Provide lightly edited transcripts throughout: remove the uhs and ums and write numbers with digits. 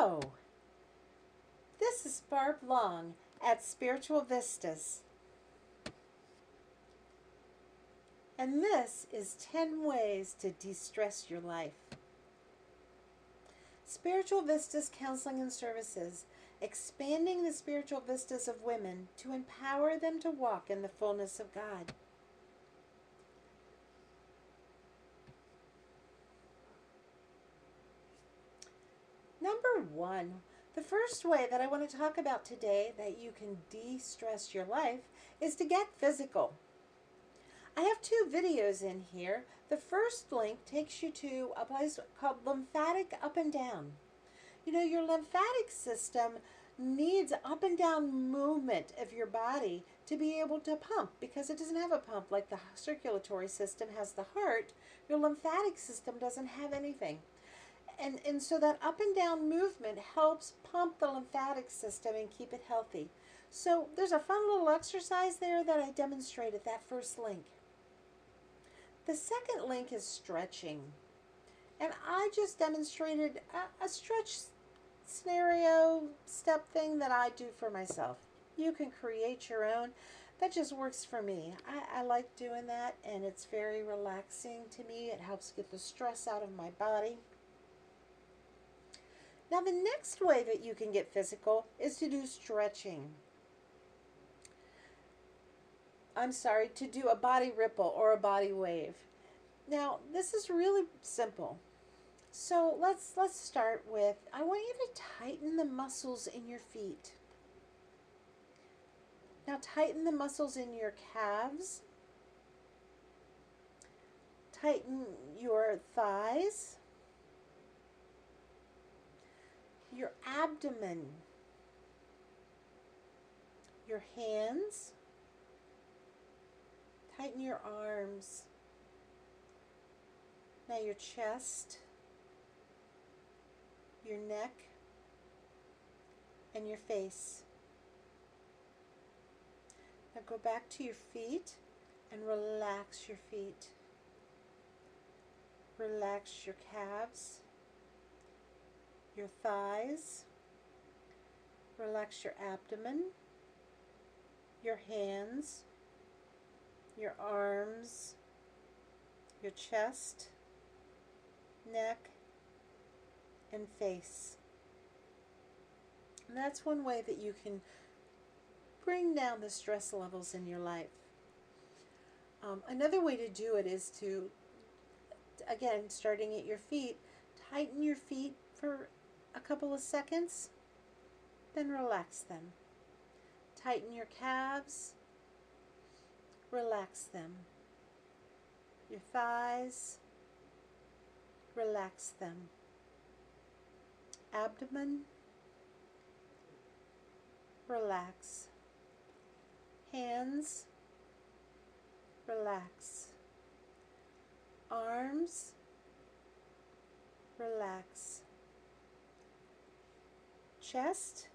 Hello, this is Barb Long at Spiritual Vistas, and this is 10 ways to de-stress your life. Spiritual Vistas Counseling and Services, expanding the spiritual vistas of women to empower them to walk in the fullness of God. Number 1, the first way that I want to talk about today that you can de-stress your life is to get physical. I have 2 videos in here. The first link takes you to a place called Lymphatic Up and Down. You know, your lymphatic system needs up and down movement of your body to be able to pump, because it doesn't have a pump like the circulatory system has the heart. Your lymphatic system doesn't have anything. And so that up and down movement helps pump the lymphatic system and keep it healthy. So there's a fun little exercise there that I demonstrated, that first link. The second link is stretching. And I just demonstrated a stretch scenario step thing that I do for myself. You can create your own. That just works for me. I like doing that, and it's very relaxing to me. It helps get the stress out of my body. Now the next way that you can get physical is to do stretching. To do a body ripple or a body wave. Now this is really simple. So let's start with, I want you to tighten the muscles in your feet. Now tighten the muscles in your calves. Tighten your thighs. Your abdomen. Your hands. Tighten your arms. Now your chest, your neck, and your face. Now go back to your feet and relax your feet. Relax your calves, your thighs. Relax your abdomen, your hands, your arms, your chest, neck, and face. And that's one way that you can bring down the stress levels in your life. Another way to do it is to, again, starting at your feet, tighten your feet for a couple of seconds, then relax them. Tighten your calves, relax them. Your thighs, relax them. Abdomen, relax. Hands, relax. Arms, relax. Chest,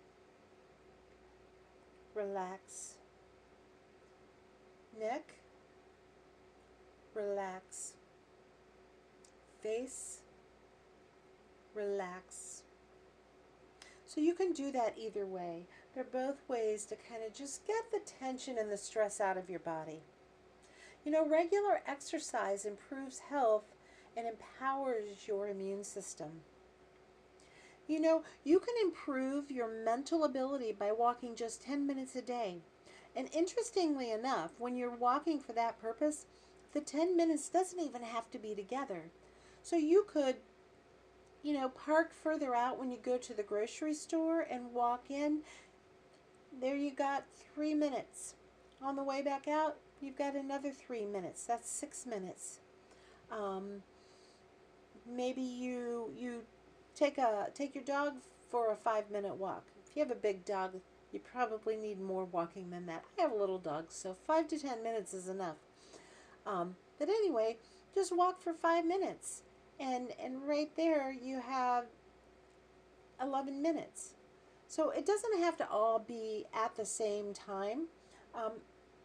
relax. Neck, relax. Face, relax. So you can do that either way. They're both ways to kind of just get the tension and the stress out of your body. You know, regular exercise improves health and empowers your immune system. You know, you can improve your mental ability by walking just 10 minutes a day. And interestingly enough, when you're walking for that purpose, the 10 minutes doesn't even have to be together. So you could, you know, park further out when you go to the grocery store and walk in. There you got 3 minutes. On the way back out, you've got another 3 minutes. That's 6 minutes. Maybe you take your dog for a 5-minute walk. If you have a big dog, you probably need more walking than that. I have a little dog, so 5 to 10 minutes is enough. But anyway, just walk for 5 minutes. And right there you have 11 minutes. So it doesn't have to all be at the same time.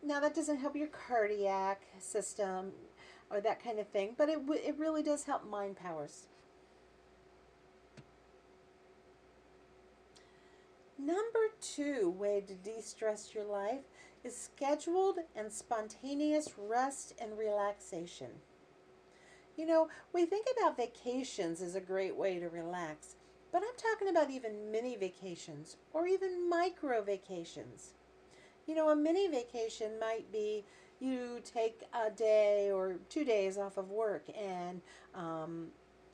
Now that doesn't help your cardiac system or that kind of thing, but it really does help mind powers. Number two way to de-stress your life is scheduled and spontaneous rest and relaxation. We think about vacations as a great way to relax, but I'm talking about even mini vacations or even micro vacations. A mini vacation might be you take a day or 2 days off of work and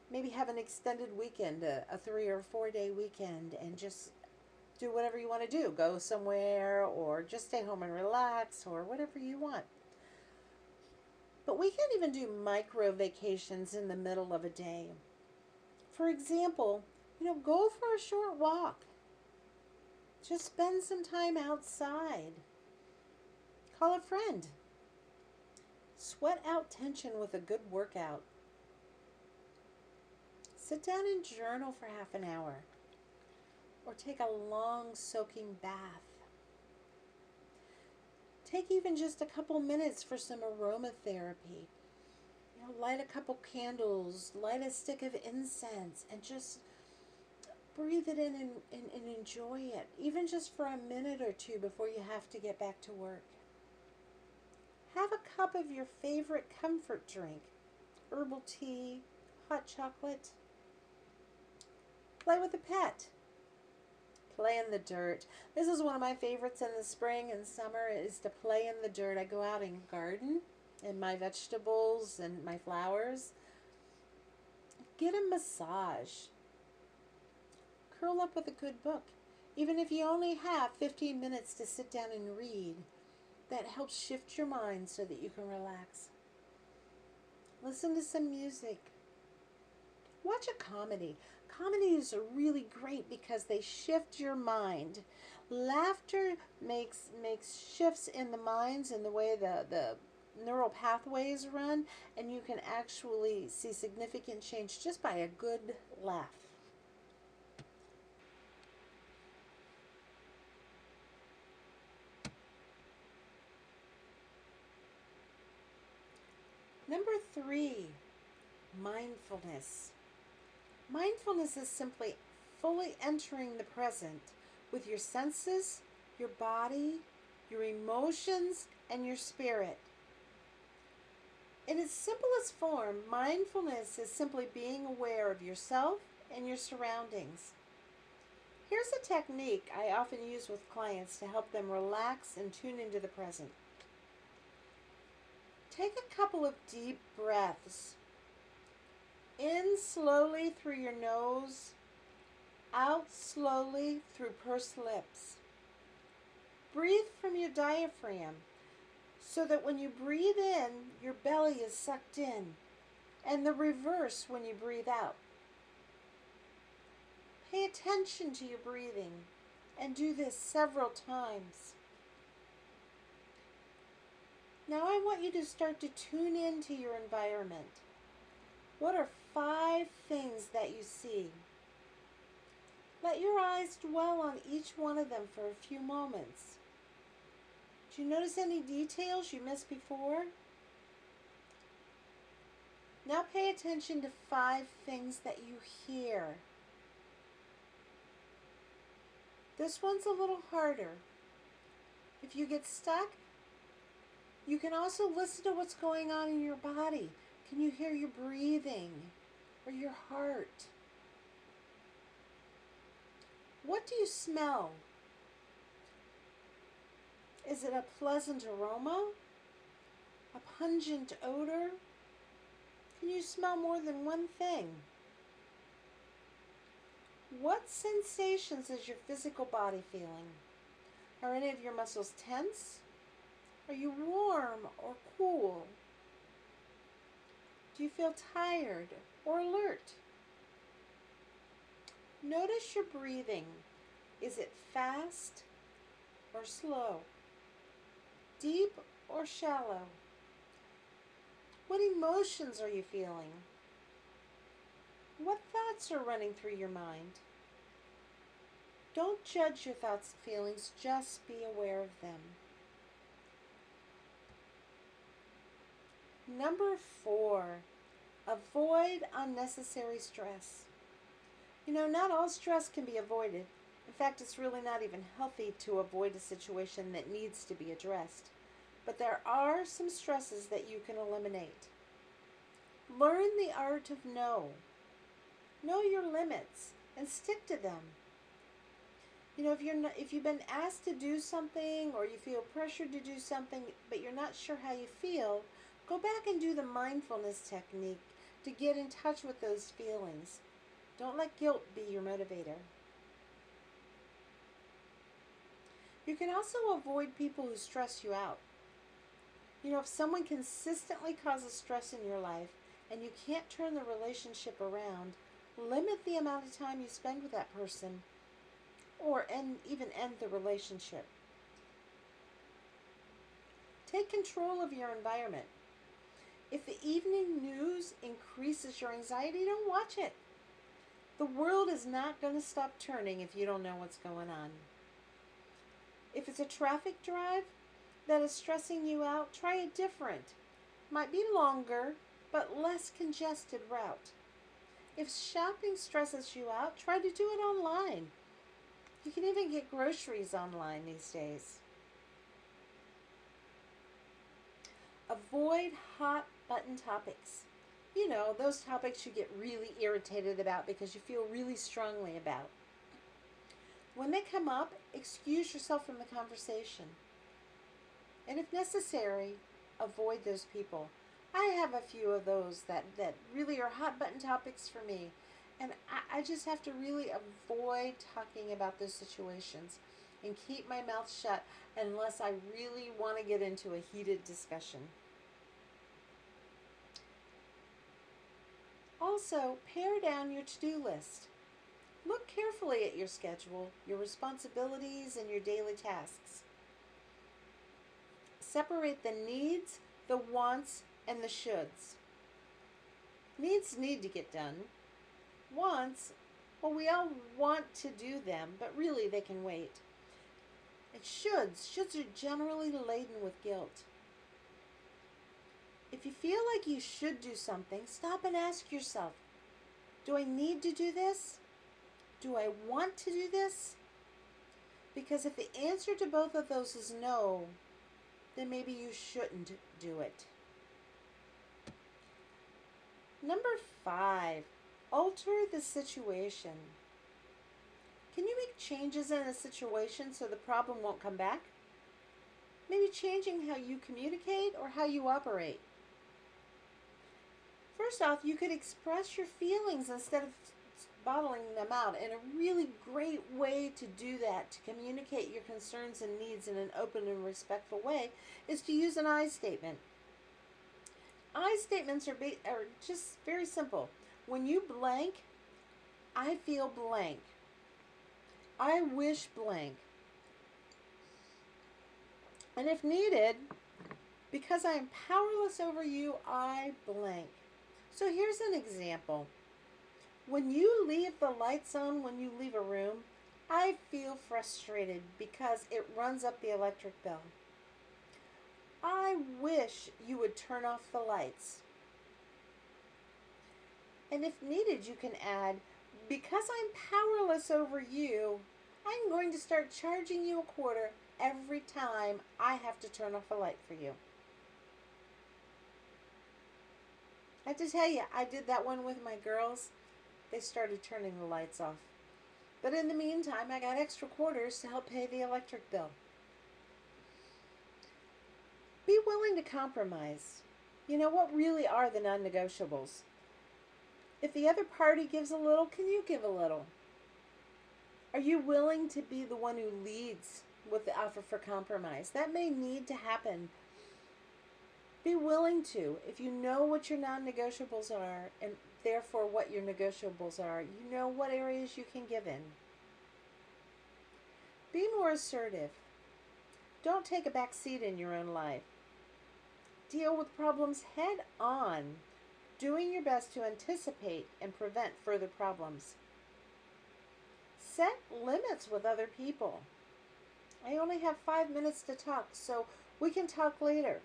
maybe have an extended weekend, a 3 or 4 day weekend, and just do whatever you want to do. Go somewhere or just stay home and relax or whatever you want. But we can even do micro vacations in the middle of a day. For example, go for a short walk. Just spend some time outside. Call a friend. Sweat out tension with a good workout. Sit down and journal for half an hour. Or take a long soaking bath. Take even just a couple minutes for some aromatherapy. Light a couple candles, light a stick of incense, and just breathe it in and enjoy it, even just for a minute or two before you have to get back to work. Have a cup of your favorite comfort drink, herbal tea, hot chocolate. Play with a pet. Play in the dirt. This is one of my favorites in the spring and summer, is to play in the dirt. I go out and garden and my vegetables and my flowers. Get a massage. Curl up with a good book. Even if you only have 15 minutes to sit down and read, that helps shift your mind so that you can relax. Listen to some music. Watch a comedy. Comedies are really great because they shift your mind. Laughter makes shifts in the minds and the way the neural pathways run, and you can actually see significant change just by a good laugh. Number three, mindfulness. Mindfulness is simply fully entering the present with your senses, your body, your emotions, and your spirit. In its simplest form, mindfulness is simply being aware of yourself and your surroundings. Here's a technique I often use with clients to help them relax and tune into the present. Take a couple of deep breaths. In slowly through your nose, out slowly through pursed lips. Breathe from your diaphragm so that when you breathe in, your belly is sucked in, and the reverse when you breathe out. Pay attention to your breathing and do this several times. Now I want you to start to tune into your environment. What are 5 things that you see? Let your eyes dwell on each one of them for a few moments. Do you notice any details you missed before? Now pay attention to 5 things that you hear. This one's a little harder. If you get stuck, you can also listen to what's going on in your body. Can you hear your breathing or your heart? What do you smell? Is it a pleasant aroma? A pungent odor? Can you smell more than one thing? What sensations is your physical body feeling? Are any of your muscles tense? Are you warm or cool? Do you feel tired or alert? Notice your breathing. Is it fast or slow? Deep or shallow? What emotions are you feeling? What thoughts are running through your mind? Don't judge your thoughts and feelings, just be aware of them. Number 4, avoid unnecessary stress. Not all stress can be avoided, In fact, it's really not even healthy to avoid a situation that needs to be addressed. But there are some stresses that you can eliminate. Learn the art of no. Know your limits and stick to them. If you've been asked to do something or you feel pressured to do something but you're not sure how you feel, go back and do the mindfulness technique to get in touch with those feelings. Don't let guilt be your motivator. You can also avoid people who stress you out. If someone consistently causes stress in your life and you can't turn the relationship around, limit the amount of time you spend with that person or even end the relationship. Take control of your environment. If the evening news increases your anxiety, don't watch it. The world is not going to stop turning if you don't know what's going on. If it's a traffic drive that is stressing you out, try a different, might be longer, but less congested route. If shopping stresses you out, try to do it online. You can even get groceries online these days. Avoid hot button topics. Those topics you get really irritated about because you feel really strongly about. When they come up, excuse yourself from the conversation. And if necessary, avoid those people. I have a few of those that really are hot button topics for me. And I just have to really avoid talking about those situations and keep my mouth shut unless I really want to get into a heated discussion. Also, pare down your to-do list. Look carefully at your schedule, your responsibilities, and your daily tasks. Separate the needs, the wants, and the shoulds. Needs need to get done. Wants, well, we all want to do them, but really they can wait. And shoulds are generally laden with guilt. If you feel like you should do something, stop and ask yourself, do I need to do this? Do I want to do this? Because if the answer to both of those is no, then maybe you shouldn't do it. Number 5, alter the situation. Can you make changes in a situation so the problem won't come back? Maybe changing how you communicate or how you operate. First off, you could express your feelings instead of bottling them out. And a really great way to do that, to communicate your concerns and needs in an open and respectful way, is to use an I statement. I statements are just very simple. When you blank, I feel blank. I wish blank. And if needed, because I am powerless over you, I blank. So here's an example. When you leave the lights on when you leave a room, I feel frustrated because it runs up the electric bill. I wish you would turn off the lights. And if needed, you can add, because I'm powerless over you, I'm going to start charging you $0.25 every time I have to turn off a light for you. I have to tell you, I did that one with my girls. They started turning the lights off. But in the meantime, I got extra quarters to help pay the electric bill. Be willing to compromise. What really are the non-negotiables? If the other party gives a little, can you give a little? Are you willing to be the one who leads with the offer for compromise? That may need to happen. Be willing to. If you know what your non-negotiables are, and therefore what your negotiables are, you know what areas you can give in. Be more assertive. Don't take a back seat in your own life. Deal with problems head on, doing your best to anticipate and prevent further problems. Set limits with other people. I only have 5 minutes to talk, so we can talk later.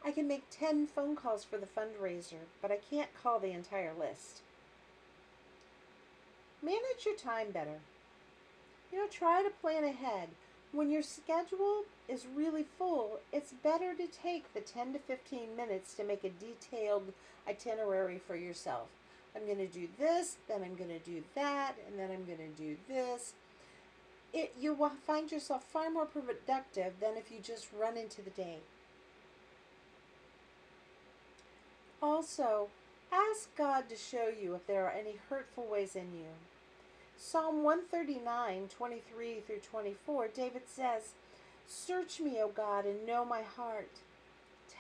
I can make 10 phone calls for the fundraiser, but I can't call the entire list. Manage your time better. Try to plan ahead. When your schedule is really full, it's better to take the 10 to 15 minutes to make a detailed itinerary for yourself. I'm going to do this, then I'm going to do that, and then I'm going to do this. You will find yourself far more productive than if you just run into the day. Also, ask God to show you if there are any hurtful ways in you. Psalm 139, 23 through 24, David says, "Search me, O God, and know my heart.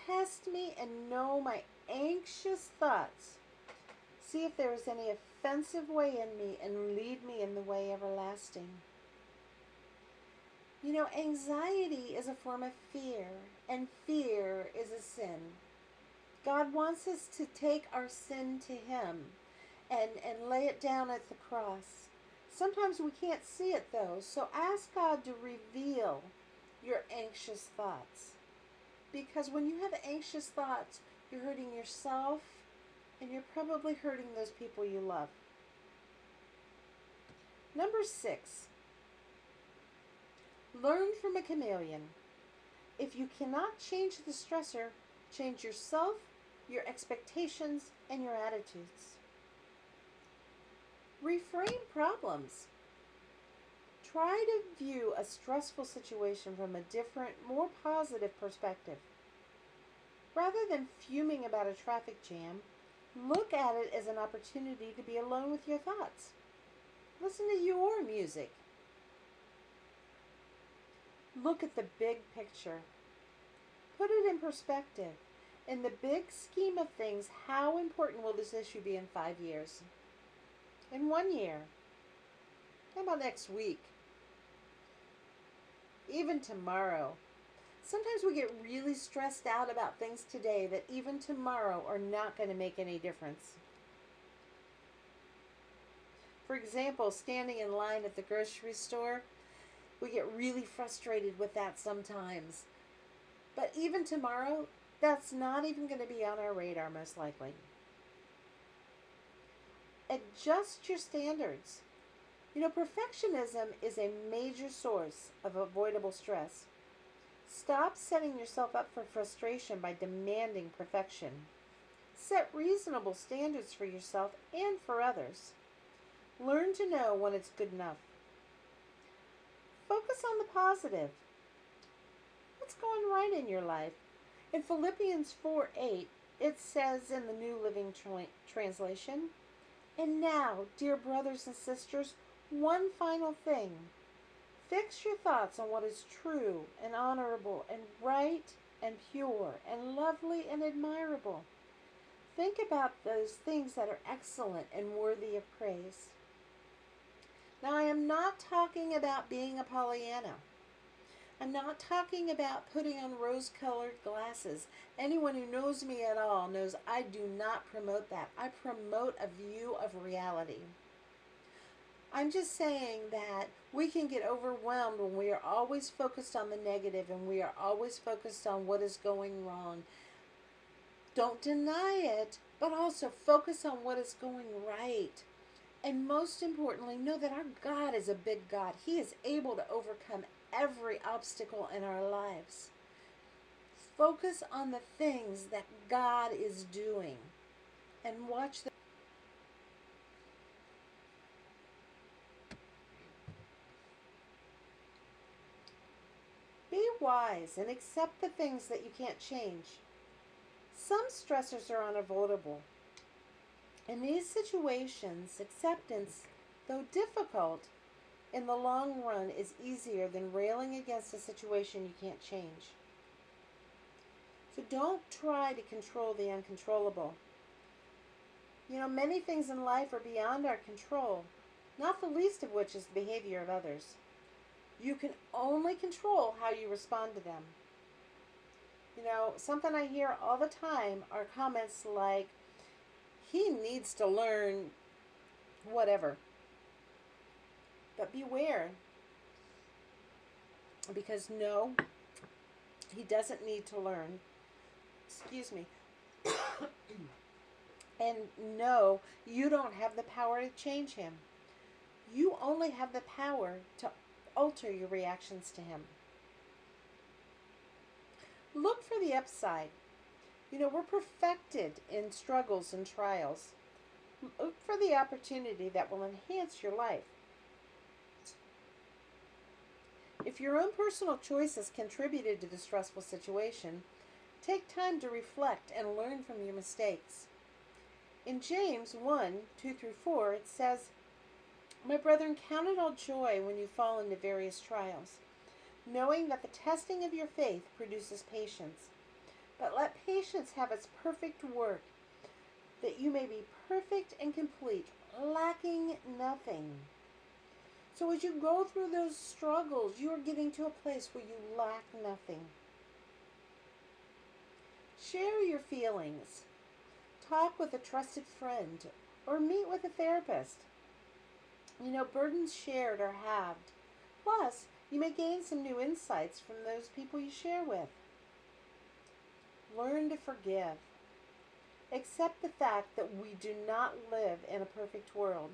Test me and know my anxious thoughts. See if there is any offensive way in me, and lead me in the way everlasting." Anxiety is a form of fear, and fear is a sin. God wants us to take our sin to Him and lay it down at the cross. Sometimes we can't see it though, so ask God to reveal your anxious thoughts. Because when you have anxious thoughts, you're hurting yourself and you're probably hurting those people you love. Number 6, learn from a chameleon. If you cannot change the stressor, change yourself, your expectations, and your attitudes. Reframe problems. Try to view a stressful situation from a different, more positive perspective. Rather than fuming about a traffic jam, look at it as an opportunity to be alone with your thoughts. Listen to your music. Look at the big picture. Put it in perspective. In the big scheme of things, how important will this issue be in 5 years? In 1 year? How about next week? Even tomorrow? Sometimes we get really stressed out about things today that even tomorrow are not going to make any difference. For example, standing in line at the grocery store, we get really frustrated with that sometimes. But even tomorrow, that's not even going to be on our radar, most likely. Adjust your standards. Perfectionism is a major source of avoidable stress. Stop setting yourself up for frustration by demanding perfection. Set reasonable standards for yourself and for others. Learn to know when it's good enough. Focus on the positive. What's going right in your life? In Philippians 4:8, it says in the New Living Translation, "And now, dear brothers and sisters, one final thing. Fix your thoughts on what is true and honorable and right and pure and lovely and admirable. Think about those things that are excellent and worthy of praise." Now, I am not talking about being a Pollyanna. I'm not talking about putting on rose-colored glasses. Anyone who knows me at all knows I do not promote that. I promote a view of reality. I'm just saying that we can get overwhelmed when we are always focused on the negative and we are always focused on what is going wrong. Don't deny it, but also focus on what is going right. And most importantly, know that our God is a big God. He is able to overcome every obstacle in our lives. Focus on the things that God is doing and watch them. Be wise and accept the things that you can't change. Some stressors are unavoidable. In these situations, acceptance, though difficult, in the long run is easier than railing against a situation you can't change. So don't try to control the uncontrollable. Many things in life are beyond our control, not the least of which is the behavior of others. You can only control how you respond to them. Something I hear all the time are comments like, "He needs to learn whatever." But beware, because no, he doesn't need to learn. Excuse me. And no, you don't have the power to change him. You only have the power to alter your reactions to him. Look for the upside. We're perfected in struggles and trials. Look for the opportunity that will enhance your life. If your own personal choices contributed to the stressful situation, take time to reflect and learn from your mistakes. In James 1:2-4, it says, "My brethren, count it all joy when you fall into various trials, knowing that the testing of your faith produces patience. But let patience have its perfect work, that you may be perfect and complete, lacking nothing." So as you go through those struggles, you are getting to a place where you lack nothing. Share your feelings. Talk with a trusted friend or meet with a therapist. Burdens shared are halved. Plus, you may gain some new insights from those people you share with. Learn to forgive. Accept the fact that we do not live in a perfect world.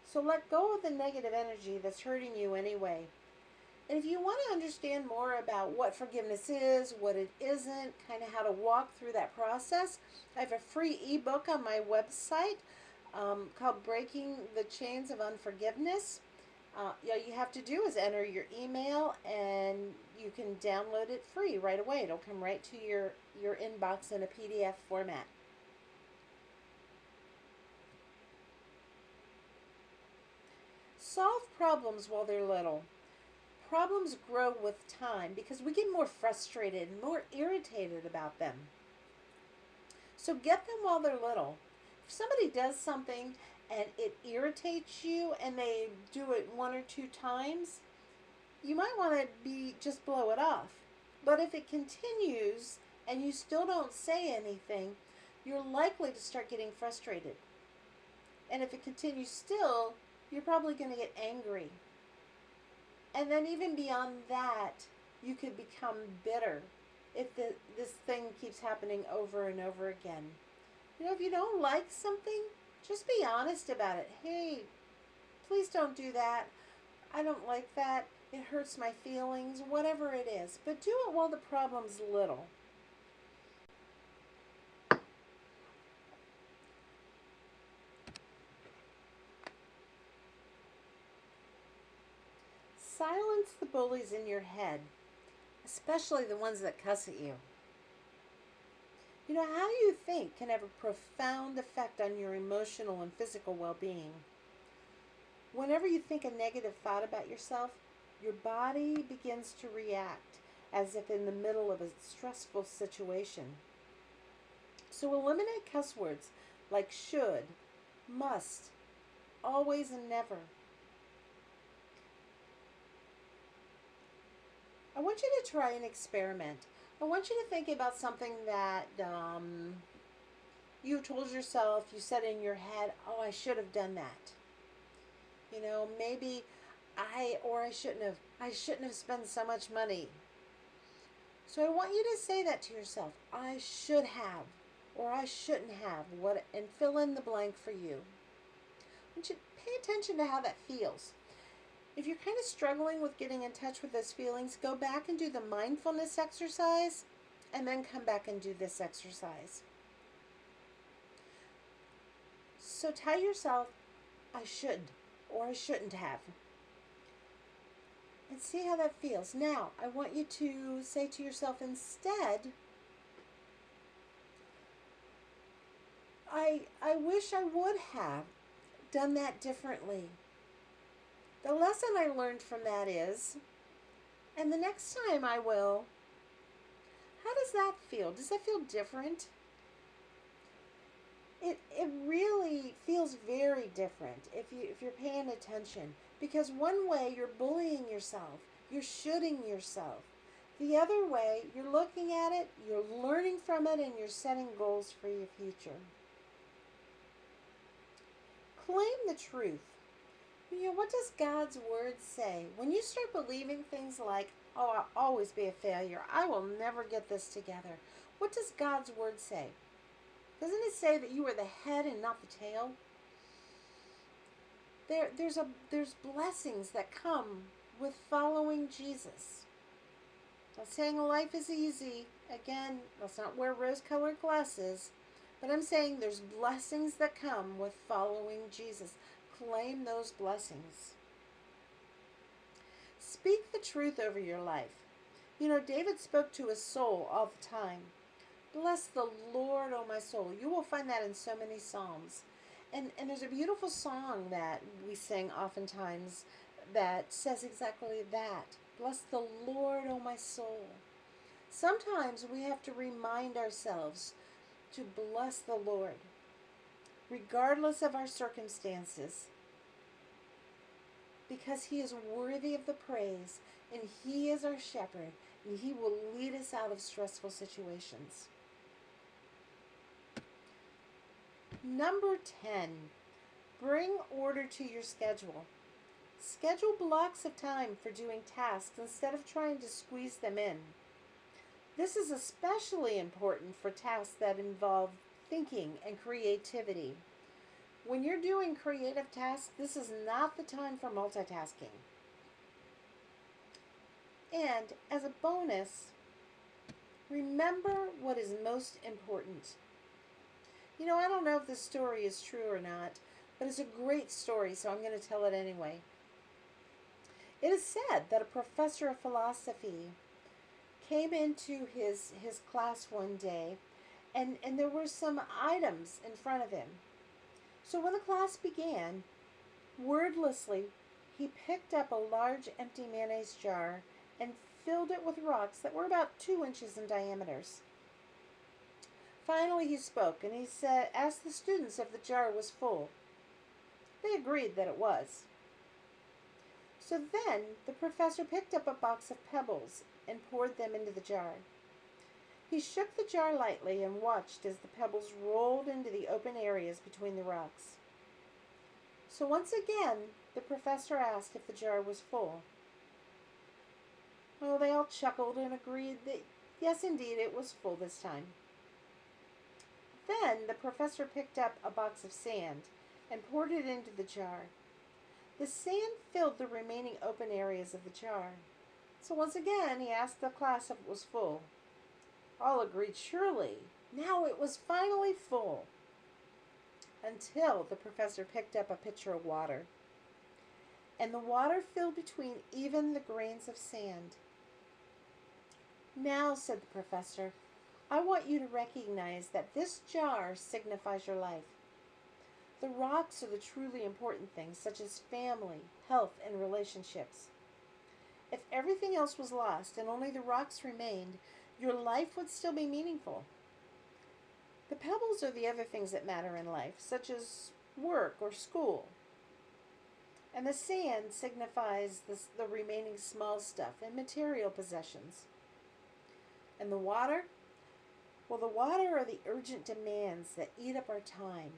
So let go of the negative energy that's hurting you anyway. And if you want to understand more about what forgiveness is, what it isn't, kind of how to walk through that process, I have a free ebook on my website called Breaking the Chains of Unforgiveness. All you have to do is enter your email and you can download it free right away. It'll come right to your inbox in a PDF format. Solve problems while they're little. Problems grow with time because we get more frustrated and more irritated about them. So get them while they're little. If somebody does something and it irritates you and they do it one or two times, you might want to just blow it off. But if it continues and you still don't say anything, you're likely to start getting frustrated. And if it continues still, you're probably going to get angry. And then even beyond that, you could become bitter if this thing keeps happening over and over again. If you don't like something, just be honest about it. Hey, please don't do that. I don't like that. It hurts my feelings, whatever it is. But do it while the problem's little. Silence the bullies in your head, especially the ones that cuss at you. How you think can have a profound effect on your emotional and physical well-being. Whenever you think a negative thought about yourself, your body begins to react as if in the middle of a stressful situation. So eliminate cuss words like should, must, always, and never. I want you to try an experiment. I want you to think about something that you told yourself, you said in your head, oh, I should have done that. Maybe I shouldn't have spent so much money. So I want you to say that to yourself. I should have, or I shouldn't have, and fill in the blank for you. I want you to pay attention to how that feels. If you're kind of struggling with getting in touch with those feelings, go back and do the mindfulness exercise, and then come back and do this exercise. So tell yourself, I should, or I shouldn't have. And see how that feels. Now, I want you to say to yourself instead, I wish I would have done that differently. The lesson I learned from that is, and the next time I will, how does that feel? Does that feel different? It really feels very different if you're paying attention. Because one way you're bullying yourself, you're shooting yourself. The other way, you're looking at it, you're learning from it, and you're setting goals for your future. Claim the truth. What does God's word say? When you start believing things like, oh, I'll always be a failure, I will never get this together, what does God's word say? Doesn't it say that you are the head and not the tail? There's blessings that come with following Jesus. Not saying life is easy. Again, let's not wear rose-colored glasses. But I'm saying there's blessings that come with following Jesus. Claim those blessings. Speak the truth over your life. You know, David spoke to his soul all the time. Bless the Lord, O my soul. You will find that in so many Psalms. And there's a beautiful song that we sing oftentimes that says exactly that. Bless the Lord, O my soul. Sometimes we have to remind ourselves to bless the Lord, regardless of our circumstances, because He is worthy of the praise, and He is our shepherd, and He will lead us out of stressful situations. Number 10, bring order to your schedule. Schedule blocks of time for doing tasks instead of trying to squeeze them in. This is especially important for tasks that involve thinking and creativity. When you're doing creative tasks, this is not the time for multitasking. And as a bonus, remember what is most important. You know, I don't know if this story is true or not, but it's a great story, so I'm going to tell it anyway. It is said that a professor of philosophy came into his class one day, and there were some items in front of him. So when the class began, wordlessly, he picked up a large empty mayonnaise jar and filled it with rocks that were about 2 inches in diameter. Finally he spoke, and he asked the students if the jar was full. They agreed that it was. So then the professor picked up a box of pebbles and poured them into the jar. He shook the jar lightly and watched as the pebbles rolled into the open areas between the rocks. So once again, the professor asked if the jar was full. Well, they all chuckled and agreed that yes, indeed, it was full this time. Then the professor picked up a box of sand and poured it into the jar. The sand filled the remaining open areas of the jar. So once again, he asked the class if it was full. All agreed surely. Now it was finally full. Until the professor picked up a pitcher of water. And the water filled between even the grains of sand. Now, said the professor, I want you to recognize that this jar signifies your life. The rocks are the truly important things, such as family, health, and relationships. If everything else was lost and only the rocks remained, your life would still be meaningful. The pebbles are the other things that matter in life, such as work or school. And the sand signifies the remaining small stuff and material possessions. And the water? Well, the water are the urgent demands that eat up our time.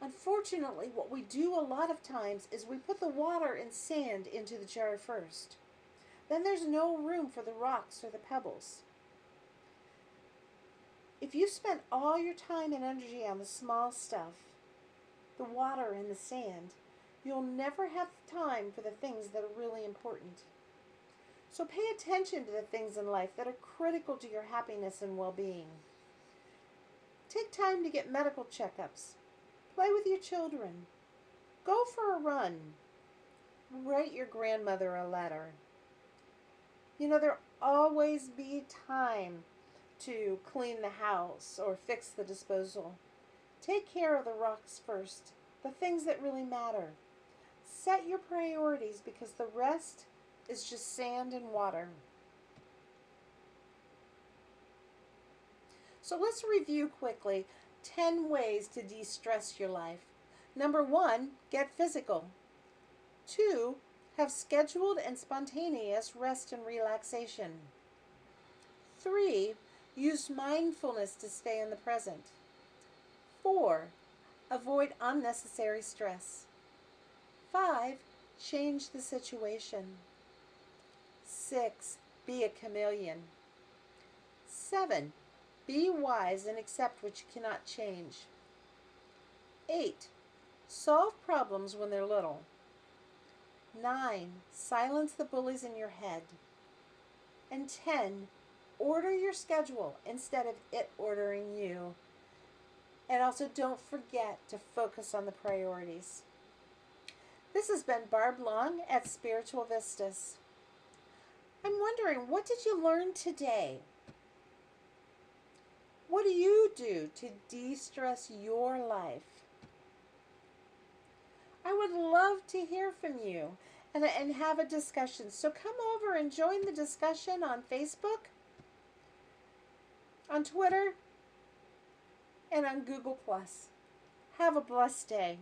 Unfortunately, what we do a lot of times is we put the water and sand into the jar first. Then there's no room for the rocks or the pebbles. If you spend all your time and energy on the small stuff, the water and the sand, you'll never have time for the things that are really important. So pay attention to the things in life that are critical to your happiness and well-being. Take time to get medical checkups. Play with your children. Go for a run. Write your grandmother a letter. You know, there'll always be time to clean the house or fix the disposal. Take care of the rocks first, the things that really matter. Set your priorities because the rest is just sand and water. So let's review quickly 10 ways to de-stress your life. Number 1, get physical. 2, have scheduled and spontaneous rest and relaxation. 3, use mindfulness to stay in the present. 4, avoid unnecessary stress. 5, change the situation. 6, be a chameleon. 7, be wise and accept what you cannot change. 8, solve problems when they're little. 9, silence the bullies in your head. And 10, order your schedule instead of it ordering you. And also don't forget to focus on the priorities. This has been Barb Long at Spiritual Vistas. I'm wondering, what did you learn today? What do you do to de-stress your life? I would love to hear from you and have a discussion. So come over and join the discussion on Facebook, on Twitter, and on Google+. Have a blessed day.